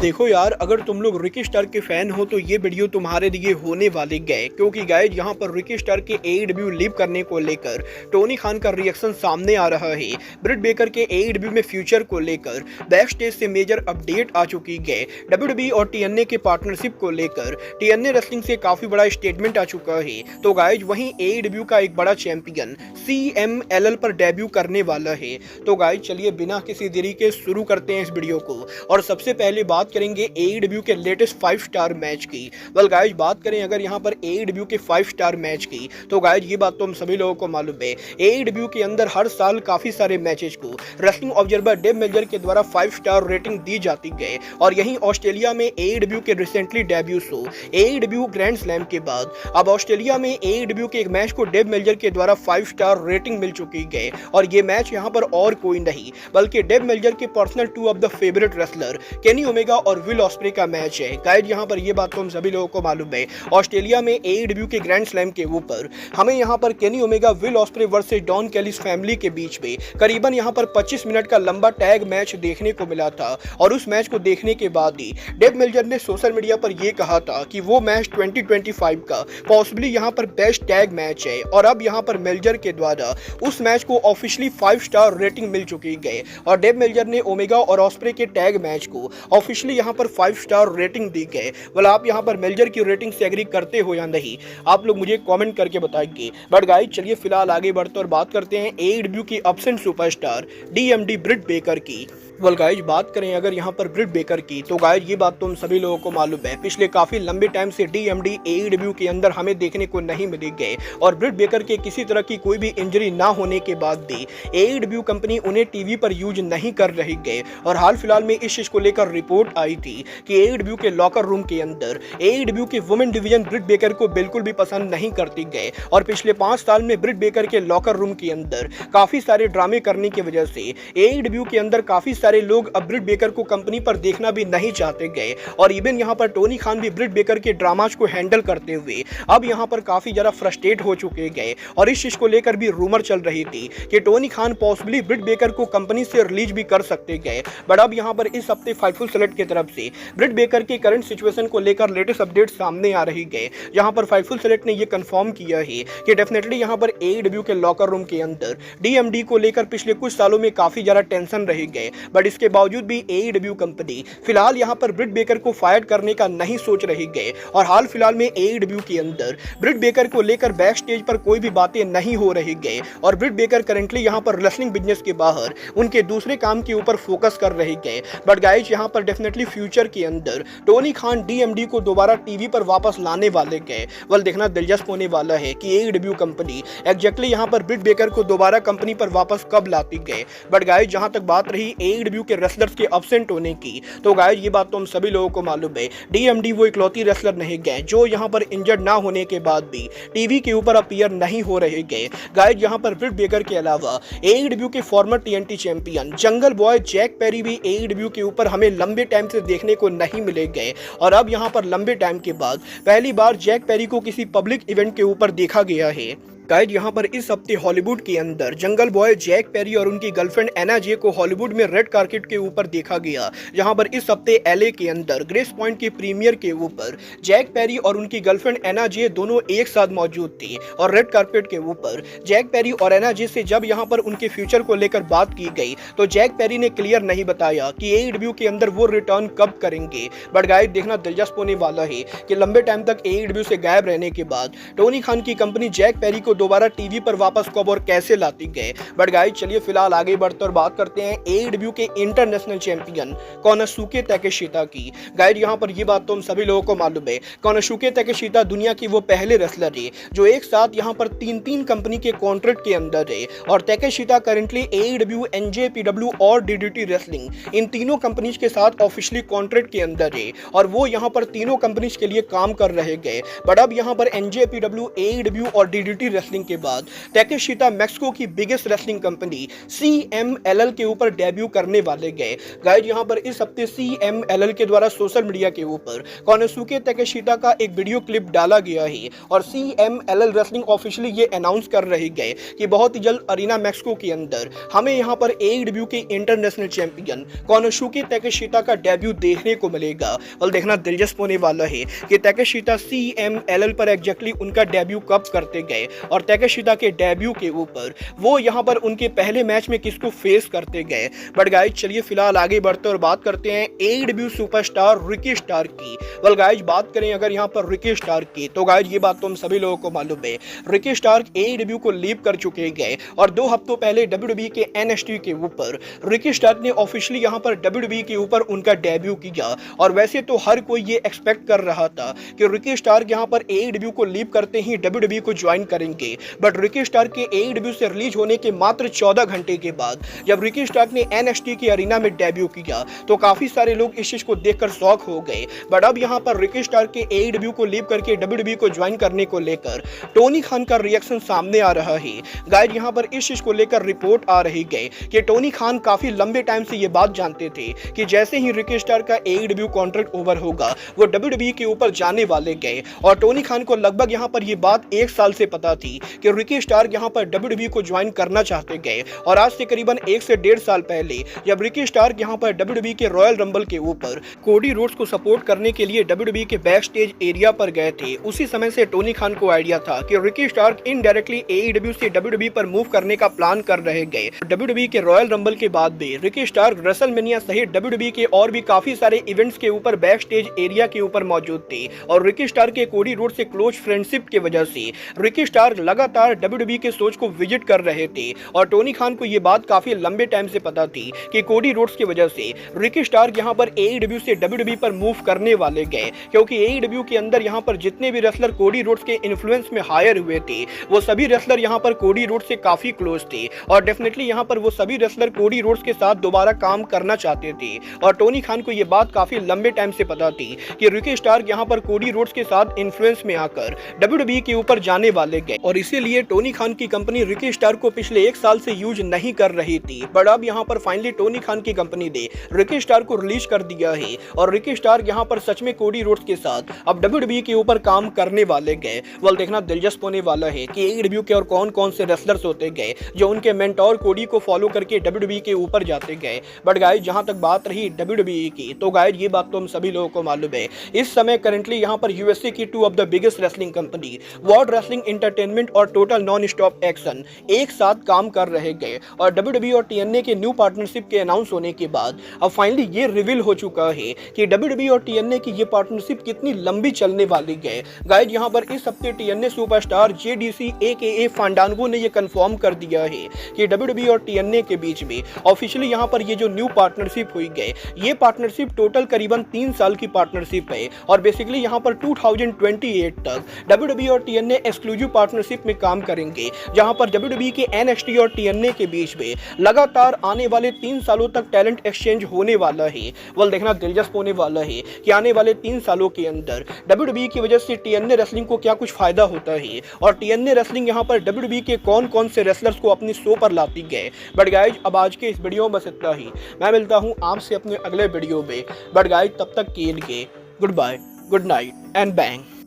देखो यार, अगर तुम लोग रिकी स्टार के फैन हो तो ये वीडियो तुम्हारे लिए होने वाले गए, क्योंकि गाइज यहाँ पर रिकी स्टार के एईडब्ल्यू लीव करने को लेकर टोनी खान का रिएक्शन सामने आ रहा है। ब्रिट बेकर के एईडब्ल्यू में फ्यूचर को लेकर बैक स्टेज से मेजर अपडेट आ चुकी है। डब्ल्यूडब्ल्यूई और टीएनए के पार्टनरशिप को लेकर टीएनए रेसलिंग से काफी बड़ा स्टेटमेंट आ चुका है। तो गाइज वहीं एईडब्ल्यू का एक बड़ा चैंपियन CMLL पर डेब्यू करने वाला है। तो गाइज चलिए बिना किसी देरी के शुरू करते हैं इस वीडियो को। और सबसे पहले बात करेंगे एईडब्ल्यू के लेटेस्ट 5 स्टार मैच की। वेल गाइज बात करें अगर यहाँ पर एईडब्ल्यू के 5 स्टार मैच की, तो गाइज ये बात तो हम सभी लोगों को मालूम है, एईडब्ल्यू के अंदर हर साल काफी सारे मैचेस को रेसलिंग ऑब्जर्वर डेव मेल्जर के द्वारा 5 स्टार रेटिंग दी जाती है। और यहीं ऑस्ट्रेलिया में एईडब्ल्यू के recently debut show AEW grand slam के बाद अब ऑस्ट्रेलिया में एईडब्ल्यू के एक मैच को डेव मेल्जर के द्वारा 5 स्टार रेटिंग मिल चुकी है। और ये मैच यहाँ पर और कोई नहीं बल्कि डेव मेल्जर के personal 2 of the favourite wrestler Kenny Omega और विल ऑस्प्रे का मैच है। गाइज यहाँ पर ये बात तो हम सभी लोगों को मालूम है, ऑस्ट्रेलिया में एईडब्ल्यू के ग्रैंड स्लैम के ऊपर हमें यहाँ पर Kenny Omega Will Ospreay versus Don Callis family के बीच में करीबन यहाँ पर 25 मिनट का लंबा टैग मैच देखने को मिला था। और उस मैच को देखने के बाद ही डेव मेल्जर ने सोशल मीडिया पर यह कहा था कि वो मैच 2025 का पॉसिबली यहाँ पर बेस्ट टैग मैच है। और अब यहाँ पर मेल्जर के द्वारा उस मैच को ऑफिशियली 5 स्टार रेटिंग मिल चुकी है। और डेव मेल्जर ने ओमेगा और ऑस्प्रे के टैग मैच को ऑफिशियली यहाँ पर 5 स्टार रेटिंग दी गए। वाला आप यहाँ पर मेल्जर की रेटिंग से एग्री करते हो या नहीं, आप लोग मुझे कमेंट करके बताएंगे। बट गाइस चलिए फिलहाल आगे बढ़ते और बात करते हैं एईडब्ल्यू की अब्सेंट सुपरस्टार DMD ब्रिट बेकर की। वेल गाइज बात करें अगर यहाँ पर ब्रिट बेकर की, तो गाइज ये बात तो हम सभी लोगों को मालूम है, पिछले काफी लंबे टाइम से DMD एईडब्ल्यू के अंदर हमें देखने को नहीं मिले गए। और ब्रिट बेकर के किसी तरह की कोई भी इंजरी ना होने के बाद भी एईडब्ल्यू कंपनी उन्हें टीवी पर यूज नहीं कर रही गए। और हाल फिलहाल में इस चीज को लेकर रिपोर्ट आई थी कि एईडब्ल्यू के लॉकर रूम के अंदर एईडब्ल्यू के वुमेन डिवीजन ब्रिट बेकर को बिल्कुल भी पसंद नहीं करती गए। और पिछले 5 साल में ब्रिट बेकर के लॉकर रूम के अंदर काफी सारे ड्रामे करने की वजह से एईडब्ल्यू के अंदर काफी सारे लोग अब ब्रिट बेकर को कंपनी पर देखना भी नहीं चाहते गए। और इवन यहाँ पर टोनी खान भी ब्रिट बेकर के ड्रामाज को हैंडल करते हुए अब यहाँ पर काफी ज्यादा फ्रस्ट्रेट हो चुके गए। और इस चीज को लेकर भी रूमर चल रही थी कि टोनी खान पॉसिबली ब्रिट बेकर को कंपनी से रिलीज भी कर सकते गए। बट अब यहाँ पर इस हफ्ते फाइटफुल सेलेक्ट की तरफ से ब्रिट बेकर के करंट सिचुएशन को लेकर लेटेस्ट अपडेट सामने आ रही गए, जहां पर फाइटफुल सेलेक्ट ने यह कंफर्म किया है कि डेफिनेटली यहाँ पर एईडब्ल्यू के लॉकर रूम के अंदर DMD को लेकर पिछले कुछ सालों में काफी ज्यादा टेंशन रही गए। बट इसके बावजूद भी एईडब्ल्यू कंपनी फिलहाल यहाँ पर ब्रिट बेकर को फायर करने का नहीं सोच रही गए। और हाल फिलहाल में एईडब्ल्यू के अंदर ब्रिट बेकर को लेकर बैक स्टेज पर कोई भी बातें नहीं हो रही गए। और ब्रिट बेकर करंटली यहाँ पर रेसलिंग बिजनेस के बाहर उनके दूसरे काम के ऊपर फोकस कर रही गए। बट गाइज यहाँ पर डेफिनेटली फ्यूचर के अंदर टोनी खान DMD को दोबारा टीवी पर वापस लाने वाले गए। वल देखना दिलचस्प होने वाला है कि एईडब्ल्यू कंपनी एग्जैक्टली यहाँ पर ब्रिट बेकर को दोबारा कंपनी पर वापस कब लाती गए। बट गाइज जहां तक बात रही एईडब्ल्यू के रेसलर्स के अब्सेंट होने की, तो गाइज ये बात तो हम सभी लोगों को मालूम है, DMD वो इकलौती रेसलर नहीं गए जो यहाँ पर इंजर्ड ना होने के बाद भी टीवी के ऊपर अपीयर नहीं हो रहे गए। गाइज यहाँ पर ब्रिट बेकर के अलावा एईडब्ल्यू के former TNT champion Jungle Boy Jack Perry भी एईडब्ल्यू के ऊपर हमें लंबे टाइम से देखने को नहीं मिले गए। और अब यहाँ पर लंबे टाइम के बाद पहली बार जैक पेरी को किसी पब्लिक इवेंट के ऊपर देखा गया है। गाइज यहाँ पर इस हफ्ते हॉलीवुड के अंदर जंगल बॉय जैक पेरी और उनकी गर्लफ्रेंड एना जे को हॉलीवुड में रेड कार्पेट के ऊपर देखा गया, जहाँ पर इस हफ्ते LA के अंदर ग्रेस पॉइंट के प्रीमियर के ऊपर जैक पेरी और उनकी गर्लफ्रेंड एना जे दोनों एक साथ मौजूद थी। और रेड कार्पेट के ऊपर जैक पेरी और एना जे से जब यहाँ पर उनके फ्यूचर को लेकर बात की गई, तो जैक पेरी ने क्लियर नहीं बताया कि एईडब्ल्यू के अंदर वो रिटर्न कब करेंगे। बट गाइज देखना दिलचस्प होने वाला है कि लंबे टाइम तक एईडब्ल्यू से गायब रहने के बाद टोनी खान की कंपनी जैक पेरी को दोबारा टीवी पर वापस कब और कैसे लाती गए। बट गाइस चलिए फिलहाल आगे बढ़ते और बात करते हैं एईडब्ल्यू के इंटरनेशनल चैंपियन कोनोसुके ताकेशिता की। गाइस यहाँ पर ये बात तो हम सभी लोगों को मालूम है, कोनोसुके ताकेशिता दुनिया की वो पहले रेसलर है जो एक साथ यहाँ पर 3 कंपनी के कॉन्ट्रैक्ट के अंदर है। और ताकेशिता करंटली एईडब्ल्यू, NJPW और DDT रेसलिंग इन तीनों कंपनीज के साथ ऑफिशियली कॉन्ट्रैक्ट के अंदर है। और वो यहाँ पर तीनों कंपनीज के लिए काम कर रहे गए। बट अब यहाँ पर NJPW, AEW और DDT रेसलिंग रेसलिंग के बाद ताकेशिता मैक्सिको की बिगेस्ट रेसलिंग कंपनी CMLL के ऊपर डेब्यू करने वाले गए। गाइस यहाँ पर इस हफ्ते CMLL के द्वारा सोशल मीडिया के ऊपर कोनोसुके ताकेशिता का एक वीडियो क्लिप डाला गया है और CMLL रेसलिंग ऑफिशियली ये अनाउंस कर रहे गए कि बहुत ही जल्द अरीना मैक्सिको के अंदर हमें यहाँ पर AEW के इंटरनेशनल चैंपियन कोनोसुके ताकेशिता का डेब्यू देखने को मिलेगा। और देखना दिलचस्प होने वाला है कि ताकेशिता CMLL पर एग्जैक्टली उनका डेब्यू कब करते गए और ताकेशिता के डेब्यू के ऊपर वो यहाँ पर उनके पहले मैच में किसको फेस करते गए। बट गाइज चलिए फिलहाल आगे बढ़ते और बात करते हैं AEW सुपरस्टार रिकी स्टार्क की। वेल गाइज बात करें अगर यहाँ पर रिकी स्टार्क की तो गाइज ये बात तो हम सभी लोगों को मालूम है, रिकी स्टार्क AEW को लीव कर चुके गए और 2 हफ्तों पहले WWE के NXT के ऊपर रिकी स्टार्क ने ऑफिशियली यहाँ पर WWE के ऊपर उनका डेब्यू किया। और वैसे तो हर कोई ये एक्सपेक्ट कर रहा था कि रिकी स्टार्क यहाँ पर AEW को लीव करते ही WWE को ज्वाइन करेंगे, बट रिकी स्टार्क के AEW से रिलीज होने के मात्र 14 घंटे के बाद जब रिकी स्टार्क ने NXT की अरीना में डेब्यू किया तो काफी सारे लोग इस चीज को देखकर शॉक हो गए। बट अब यहाँ पर रिकी स्टार्क के AEW को लीव करके WWE को ज्वाइन करने को लेकर टोनी खान का रिएक्शन सामने आ रहा है। गाइस यहाँ पर इस चीज को लेकर रिपोर्ट आ रही गई कि टोनी खान काफी लंबे टाइम से ये बात जानते थे कि जैसे ही रिकी स्टार्क का AEW कॉन्ट्रैक्ट ओवर होगा वो WWE के ऊपर जाने वाले गए। और टोनी खान को लगभग यहाँ पर ये बात 1 साल से पता थी कि रिकी स्टार्क यहाँ पर WWE को ज्वाइन करना चाहते गए। और आज से करीबन 1 से 1.5 साल पहले जब रिकी स्टार्क यहाँ पर WWE के रॉयल रंबल के ऊपर कोडी रोड्स को सपोर्ट करने के लिए WWE के बैक स्टेज एरिया पर गए थे, उसी समय से टोनी खान को आइडिया था कि रिकी स्टार्क इनडायरेक्टली AEW से WWE पर मूव करने का प्लान कर रहे गए। WWE के रॉयल रंबल के बाद भी रिकी स्टार्क रेसलमेनिया सहित WWE के और भी काफी सारे इवेंट्स के ऊपर बैक स्टेज एरिया के ऊपर मौजूद थे। और रिकी स्टार्क के कोडी रोड से क्लोज फ्रेंडशिप की वजह से रिकी स्टार्क लगातार WWE के सोच को विजिट कर रहे थे। और टोनी खान को ये बात काफी लंबे टाइम से पता थी कि कोडी रोड्स की वजह से रिकी स्टार्क यहाँ पर AEW से WWE पर मूव करने वाले गए, क्योंकि AEW के अंदर यहाँ पर जितने भी रेसलर कोडी रोड्स के इन्फ्लुएंस में हायर हुए थे वो सभी रेसलर यहाँ पर कोडी रोड्स से काफी क्लोज थे और डेफिनेटली यहाँ पर वो सभी रेसलर कोडी रोड्स के साथ दोबारा काम करना चाहते थे। और टोनी खान को ये बात काफी लंबे टाइम से पता थी कि रिकी स्टार्क यहाँ पर कोडी रोड्स के साथ इन्फ्लुएंस में आकर WWE के ऊपर जाने वाले गए और इसीलिए टोनी खान की कंपनी रिकी स्टार्क को पिछले 1 साल से यूज नहीं कर रही थी। बट अब यहाँ पर फाइनली टोनी खान की कंपनी ने रिकी स्टार्क को रिलीज कर दिया है और रिकी स्टार्क यहाँ पर सच में कोडी रोड्स के साथ अब WWE के ऊपर काम करने वाले गए। वेल देखना दिलचस्प होने वाला है कि AEW के और कौन कौन से रेसलर्स होते गए जो उनके मेंटोर कोडी को फॉलो करके WWE के ऊपर जाते गए। बट गाइस जहां तक बात रही WWE की तो गाइस ये बात तो हम सभी लोगों को मालूम है, इस समय करंटली यहाँ पर USA की 2 of the biggest wrestling company world wrestling entertainment और टोटल नॉन स्टॉप एक्शन एक साथ काम कर रहे गए। और WWE और TNA के न्यू पार्टनरशिप के अनाउंस होने के बाद अब फाइनली ये रिवील हो चुका है कि WWE और TNA की ये पार्टनरशिप कितनी लंबी चलने वाली है। गाइस यहाँ पर इस हफ्ते TNA सुपरस्टार JDC AKA फैंडांगो ने ये कंफर्म कर दिया है कि WWE और TNA के बीच में ऑफिशियली यहाँ पर ये जो न्यू पार्टनरशिप हुई गई, ये पार्टनरशिप टोटल करीबन 3 साल की पार्टनरशिप है और बेसिकली यहाँ पर 2028 तक WWE और TNA एक्सक्लूसिव पार्टनरशिप में काम करेंगे, जहाँ पर WWE के NXT और TNA के बीच में लगातार आने वाले 3 सालों तक टैलेंट एक्सचेंज होने वाला है। वेल देखना दिलचस्प होने वाला है कि आने वाले 3 सालों के अंदर WWE की वजह से TNA रेसलिंग को क्या कुछ फायदा होता है और TNA रेसलिंग यहाँ पर WWE के कौन कौन से रेसलर्स को अपनी शो पर लाती गए। बट गाइज अब आज के इस वीडियो में बस इतना ही, मैं मिलता हूँ आपसे अपने अगले वीडियो में। बट गाइज तब तक के लिए goodbye, good night and bang.